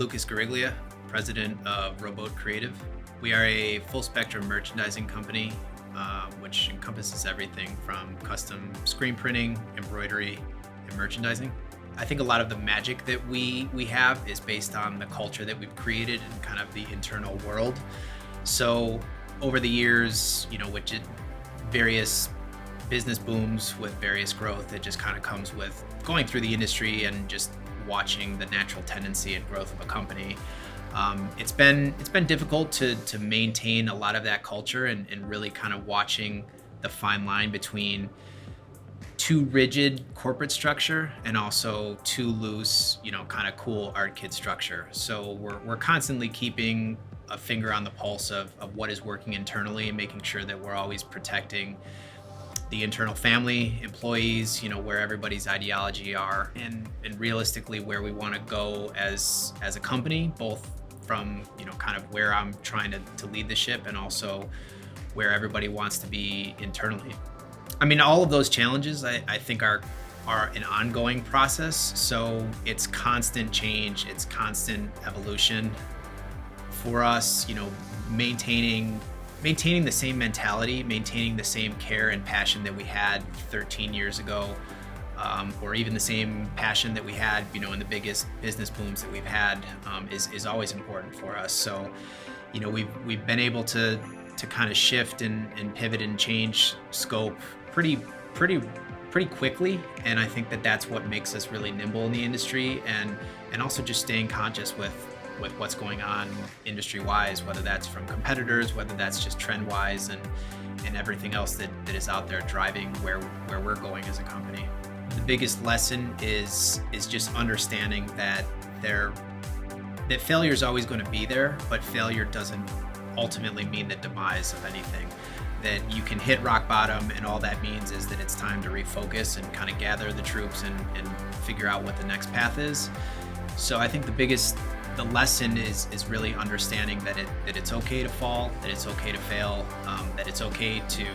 Lucas Guariglia, President of Creative. We are a full-spectrum merchandising company, which encompasses everything from custom screen printing, embroidery, and merchandising. I think a lot of the magic that we have is based on the culture that we've created and kind of the internal world. So over the years, with various business booms, with various growth, it just kind of comes with going through the industry and just watching the natural tendency and growth of a company. It's been difficult to maintain a lot of that culture and really kind of watching the fine line between too rigid corporate structure and also too loose, kind of cool art kit structure. So we're constantly keeping a finger on the pulse of what is working internally and making sure that we're always protecting the internal family, employees, where everybody's ideology are, and realistically where we want to go as a company, both from kind of where I'm trying to lead the ship and also where everybody wants to be internally. I mean, all of those challenges I think are an ongoing process. So it's constant change, it's constant evolution. For us, maintaining the same mentality, maintaining the same care and passion that we had 13 years ago, or even the same passion that we had, in the biggest business booms that we've had, is always important for us. So, we've been able to kind of shift and pivot and change scope pretty quickly, and I think that's what makes us really nimble in the industry, and also just staying conscious with what's going on industry-wise, whether that's from competitors, whether that's just trend-wise, and everything else that is out there driving where we're going as a company. The biggest lesson is just understanding that failure is always going to be there, but failure doesn't ultimately mean the demise of anything. That you can hit rock bottom, and all that means is that it's time to refocus and kind of gather the troops and figure out what the next path is. So I think the lesson is really understanding that it's okay to fall, that it's okay to fail, that it's okay to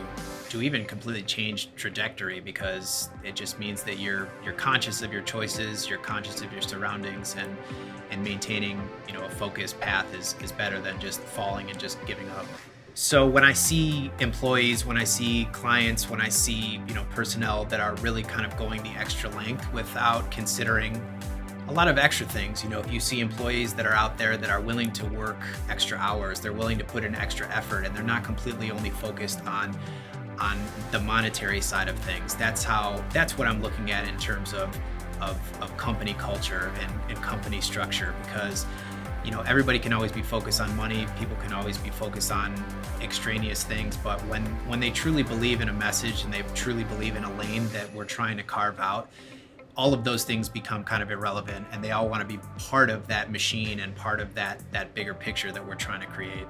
even completely change trajectory, because it just means that you're conscious of your choices, you're conscious of your surroundings, and maintaining a focused path is better than just falling and just giving up. So when I see employees, when I see clients, when I see personnel that are really kind of going the extra length without considering a lot of extra things, if you see employees that are out there that are willing to work extra hours, they're willing to put in extra effort, and they're not completely only focused on the monetary side of things. That's what I'm looking at in terms of company culture and company structure, because everybody can always be focused on money, people can always be focused on extraneous things, but when they truly believe in a message and they truly believe in a lane that we're trying to carve out, all of those things become kind of irrelevant, and they all want to be part of that machine and part of that bigger picture that we're trying to create.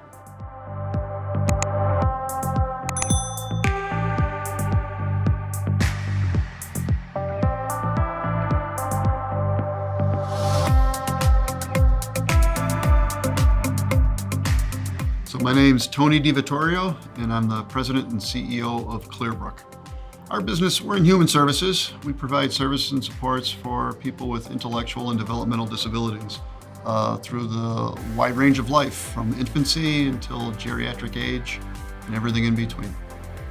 So my name's Tony DiVittorio, and I'm the President and CEO of Clearbrook. Our business, we're in human services. We provide services and supports for people with intellectual and developmental disabilities through the wide range of life, from infancy until geriatric age and everything in between.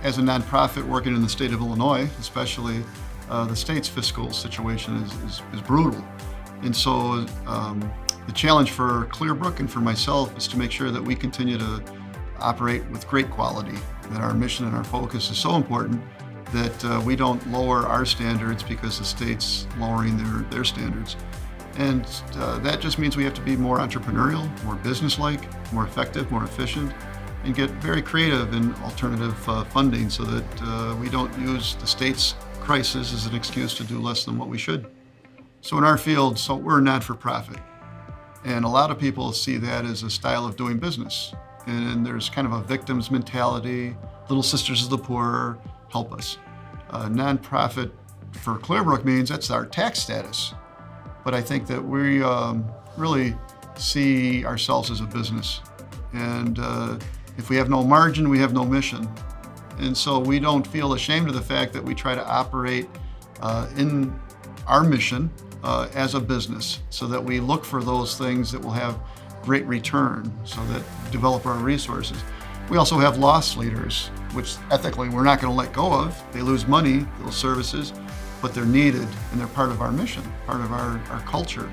As a nonprofit working in the state of Illinois, especially, the state's fiscal situation is brutal. And so the challenge for Clearbrook and for myself is to make sure that we continue to operate with great quality, that our mission and our focus is so important that we don't lower our standards because the state's lowering their standards. And that just means we have to be more entrepreneurial, more business-like, more effective, more efficient, and get very creative in alternative funding so that we don't use the state's crisis as an excuse to do less than what we should. So in our field, we're a not-for-profit. And a lot of people see that as a style of doing business. And there's kind of a victim's mentality, little sisters of the poor, help us. Nonprofit for Clearbrook means that's our tax status. But I think that we really see ourselves as a business. And if we have no margin, we have no mission. And so we don't feel ashamed of the fact that we try to operate in our mission as a business so that we look for those things that will have great return, so that develop our resources. We also have loss leaders, which ethically we're not going to let go of. They lose money, those services, but they're needed and they're part of our mission, part of our culture.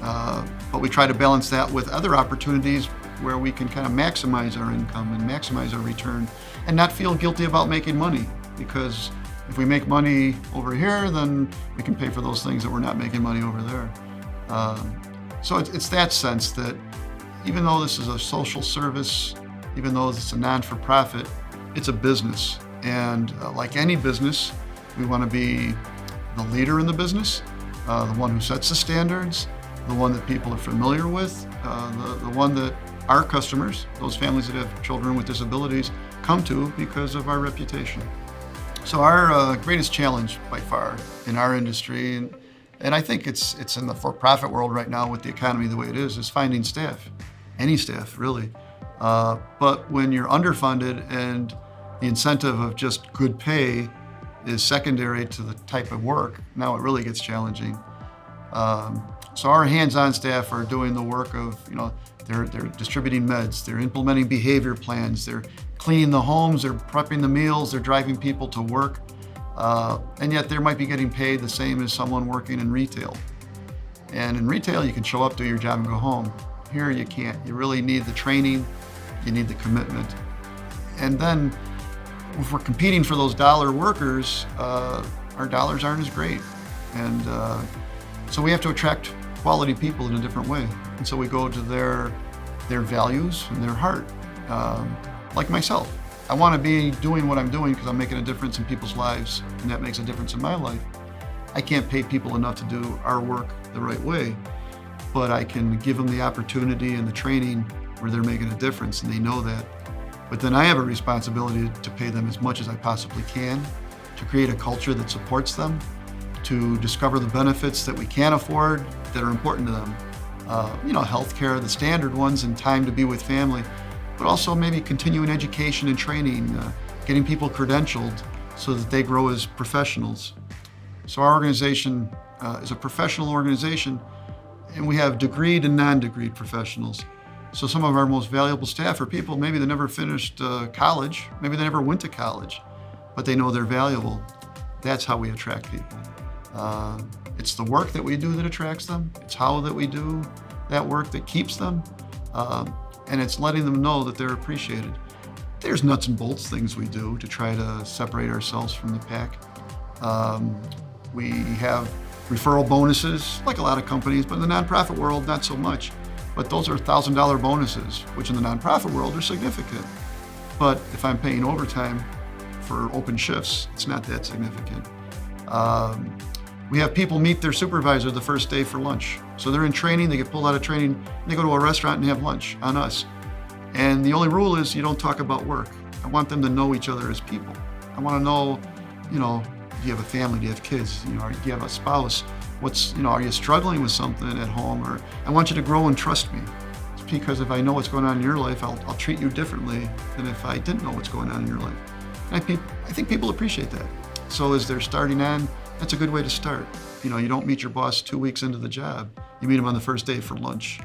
But we try to balance that with other opportunities where we can kind of maximize our income and maximize our return and not feel guilty about making money, because if we make money over here, then we can pay for those things that we're not making money over there. So it's that sense that even though this is a social service, even though it's a non-for-profit, it's a business. And like any business, we want to be the leader in the business, the one who sets the standards, the one that people are familiar with, the one that our customers, those families that have children with disabilities, come to because of our reputation. So our greatest challenge by far in our industry, and I think it's in the for-profit world right now with the economy the way it is finding staff, any staff really. But when you're underfunded and the incentive of just good pay is secondary to the type of work, now it really gets challenging. So our hands-on staff are doing the work of, they're distributing meds, they're implementing behavior plans, they're cleaning the homes, they're prepping the meals, they're driving people to work, and yet they might be getting paid the same as someone working in retail. And in retail, you can show up, do your job, and go home. Here, you can't. You really need the training, you need the commitment. And then, if we're competing for those dollar workers, our dollars aren't as great. And so we have to attract quality people in a different way. And so we go to their values and their heart. Like myself, I want to be doing what I'm doing because I'm making a difference in people's lives, and that makes a difference in my life. I can't pay people enough to do our work the right way, but I can give them the opportunity and the training where they're making a difference, and they know that. But then I have a responsibility to pay them as much as I possibly can, to create a culture that supports them, to discover the benefits that we can afford that are important to them. Healthcare, the standard ones, and time to be with family, but also maybe continuing education and training, getting people credentialed so that they grow as professionals. So our organization is a professional organization, and we have degreed and non-degreed professionals. So some of our most valuable staff are people maybe that never finished college, maybe they never went to college, but they know they're valuable. That's how we attract people. It's the work that we do that attracts them. It's how that we do that work that keeps them. And it's letting them know that they're appreciated. There's nuts and bolts things we do to try to separate ourselves from the pack. We have referral bonuses, like a lot of companies, but in the nonprofit world, not so much. But those are $1,000 bonuses, which in the nonprofit world are significant. But if I'm paying overtime for open shifts, it's not that significant. We have people meet their supervisor the first day for lunch. So they're in training, they get pulled out of training, and they go to a restaurant and have lunch on us. And the only rule is you don't talk about work. I want them to know each other as people. I want to know, do you have a family, do you have kids, do you have a spouse? Are you struggling with something at home? Or I want you to grow and trust me. It's because if I know what's going on in your life, I'll treat you differently than if I didn't know what's going on in your life. And I think people appreciate that. So as they're starting on, that's a good way to start. You don't meet your boss 2 weeks into the job. You meet him on the first day for lunch.